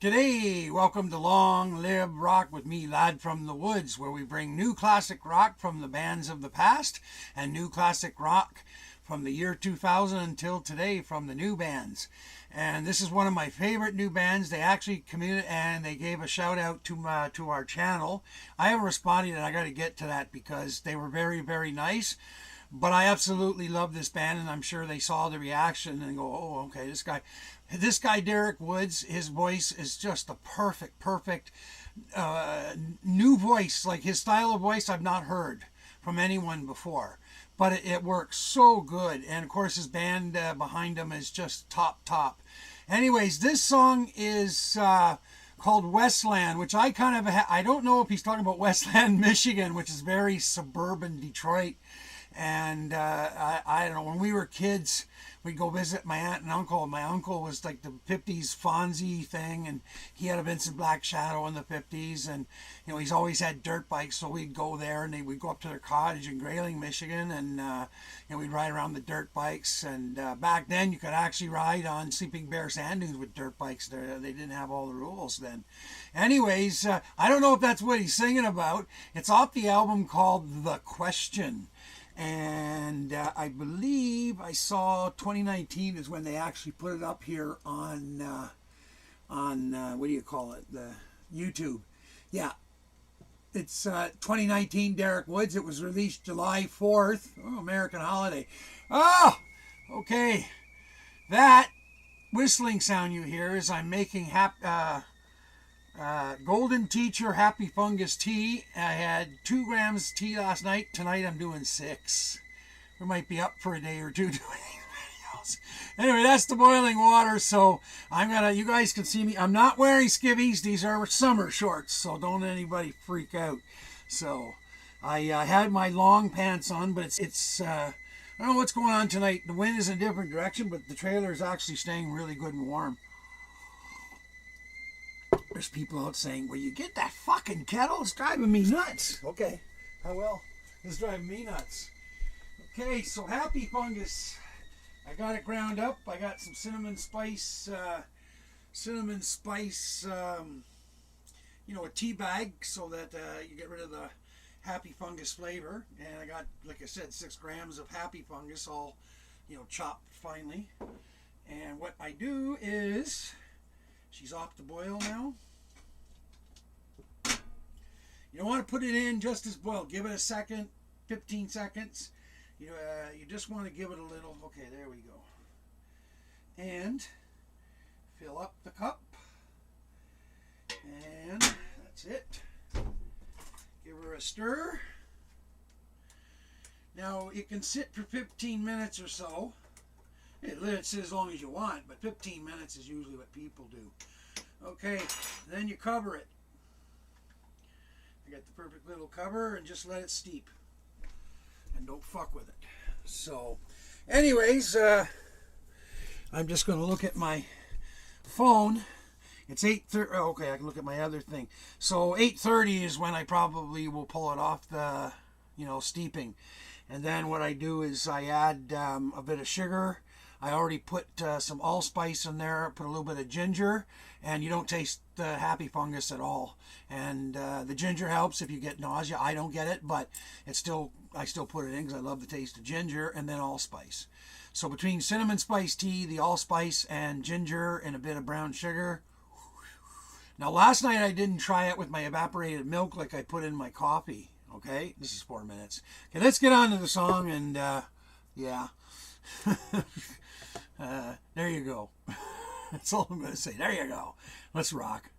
G'day, welcome to Long Live Rock with me, Lad from the Woods, where we bring new classic rock from the bands of the past and new classic rock from the year 2000 until today from the new bands. And this is one of my favorite new bands. They actually committed and they gave a shout out to our channel. I haven't responded and I got to get to that because they were very, very nice. But I absolutely love this band, and I'm sure they saw the reaction and go, oh, okay, this guy Derek Woods, his voice is just the perfect new voice. Like his style of voice I've not heard from anyone before. But it works so good. And of course his band behind him is just top. Anyways, this song is called Westland, which I don't know if he's talking about Westland, Michigan, which is very suburban Detroit. And I don't know, when we were kids, we'd go visit my aunt and uncle. My uncle was like the 50s Fonzie thing, and he had a Vincent Black Shadow in the 50s, and you know, he's always had dirt bikes, so we'd go there and we'd go up to their cottage in Grayling, Michigan, and you know, we'd ride around the dirt bikes. And back then you could actually ride on Sleeping Bear sand dunes with dirt bikes there. They didn't have all the rules then. Anyways, I don't know if that's what he's singing about. It's off the album called The Question. And I believe I saw 2019 is when they actually put it up here on what do you call it, the YouTube. Yeah, it's 2019 Derek Woods. It was released July 4th. Oh, American holiday. Oh, okay. That whistling sound you hear is I'm making Golden Teacher Happy Fungus tea. I had 2 grams tea last night. Tonight I'm doing 6. We might be up for a day or two doing videos. Anyway, that's the boiling water. So you guys can see me. I'm not wearing skivvies. These are summer shorts, so don't anybody freak out. So I had my long pants on, but it's I don't know what's going on tonight. The wind is in a different direction, but the trailer is actually staying really good and warm. There's people out saying, well, you get that fucking kettle? It's driving me nuts. Okay. How well? It's driving me nuts. Okay, so Happy Fungus. I got it ground up. I got some cinnamon spice, you know, a tea bag so that you get rid of the Happy Fungus flavor. And I got, like I said, 6 grams of Happy Fungus all, you know, chopped finely. And what I do is... she's off the boil now. You don't want to put it in just as boiled. Give it a second, 15 seconds. You just want to give it a little. Okay, there we go. And fill up the cup. And that's it. Give her a stir. Now it can sit for 15 minutes or so. It sit as long as you want, but 15 minutes is usually what people do. Okay, then you cover it. I got the perfect little cover, and just let it steep. And don't fuck with it. So, anyways, I'm just going to look at my phone. It's 8:30. Oh, okay, I can look at my other thing. So 8:30 is when I probably will pull it off the, you know, steeping. And then what I do is I add a bit of sugar. I already put some allspice in there, put a little bit of ginger, and you don't taste the Happy Fungus at all. And the ginger helps if you get nausea. I don't get it, but I still put it in because I love the taste of ginger, and then allspice. So between cinnamon spice tea, the allspice, and ginger, and a bit of brown sugar. Now last night I didn't try it with my evaporated milk like I put in my coffee. Okay, this is 4 minutes. Okay, let's get on to the song, and yeah. There you go. That's all I'm going to say. There you go. Let's rock.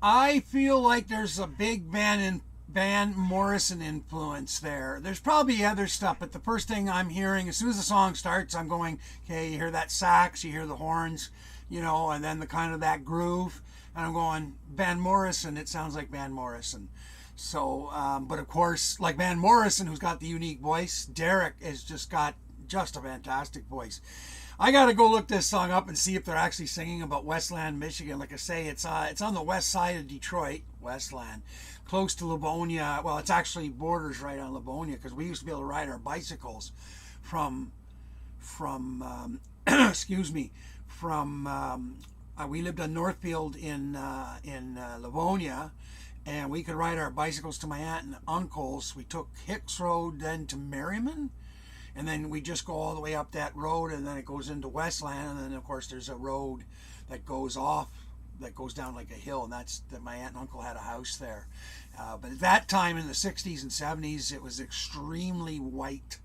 I feel like there's a big Van Morrison influence there. There's probably other stuff, but the first thing I'm hearing, as soon as the song starts, I'm going, okay, you hear that sax, you hear the horns, and then the kind of that groove, and I'm going, Van Morrison, it sounds like Van Morrison. So, but of course, like Van Morrison, who's got the unique voice, Derek has got just a fantastic voice. I got to go look this song up and see if they're actually singing about Westland, Michigan. Like I say, it's on the west side of Detroit, Westland, close to Livonia. Well, it's actually borders right on Livonia, because we used to be able to ride our bicycles from excuse me, we lived on Northfield in Livonia, and we could ride our bicycles to my aunt and uncle's. We took Hicks Road then to Merriman, and then we just go all the way up that road, and then it goes into Westland, and then of course there's a road that goes down like a hill, and that's that my aunt and uncle had a house there. But at that time in the 60s and 70s, it was extremely white,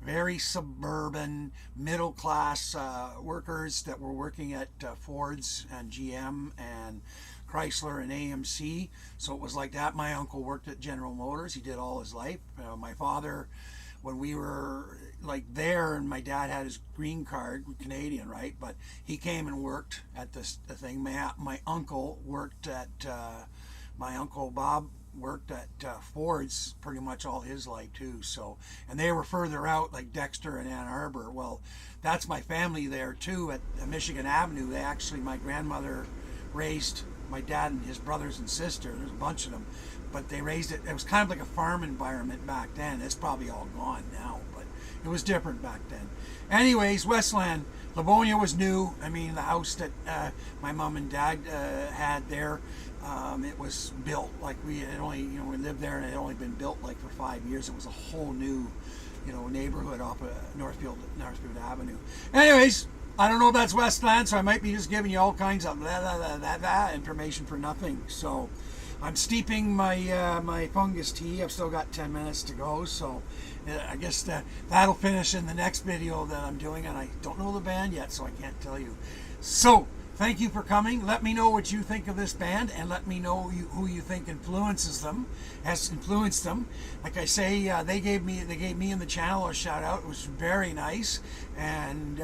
very suburban, middle class workers that were working at Ford's and GM and Chrysler and AMC. So it was like that. My uncle worked at General Motors. He did all his life. My father, when we were like there, and my dad had his green card, Canadian, right? But he came and worked at the thing. My uncle worked at, my uncle Bob worked at Ford's pretty much all his life too. So, and they were further out like Dexter and Ann Arbor. Well, that's my family there too at Michigan Avenue. They actually, my grandmother raised my dad and his brothers and sister. There's a bunch of them, but they raised it. It was kind of like a farm environment back then. It's probably all gone now, but it was different back then. Anyways, Westland, Livonia was new. I mean, the house that my mom and dad had there, it was built like we lived there, and it had only been built like for 5 years. It was a whole new, neighborhood off of Northfield Avenue. Anyways, I don't know if that's Westland, so I might be just giving you all kinds of information for nothing. So I'm steeping my fungus tea. I've still got 10 minutes to go, so I guess that'll finish in the next video that I'm doing, and I don't know the band yet, so I can't tell you. So thank you for coming. Let me know what you think of this band, and let me know who you think has influenced them. Like I say, they gave me and the channel a shout out. It was very nice, and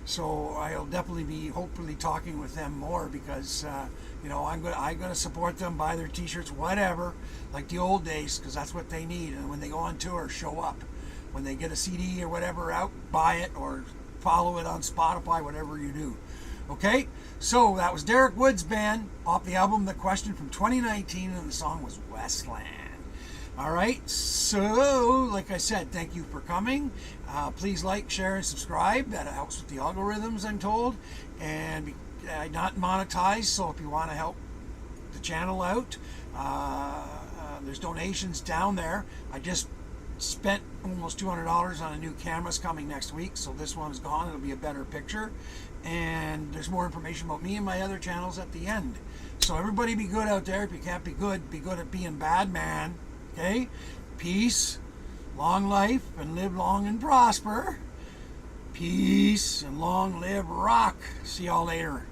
so I'll definitely be hopefully talking with them more, because I'm gonna support them, buy their t-shirts, whatever, like the old days, because that's what they need. And when they go on tour, show up. When they get a CD or whatever out, buy it or follow it on Spotify, whatever you do. Okay, so that was Derek Wood's band off the album The Question from 2019, and the song was Westland. All right, so like I said, thank you for coming. Please like, share, and subscribe. That helps with the algorithms, I'm told. And not monetized, so if you want to help the channel out, there's donations down there. I just spent almost $200 on a new camera's coming next week, so this one's gone. It'll be a better picture. And there's more information about me and my other channels at the end. So everybody be good out there. If you can't be good at being bad, man. Okay? Peace, long life, and live long and prosper. Peace, and long live rock. See y'all later.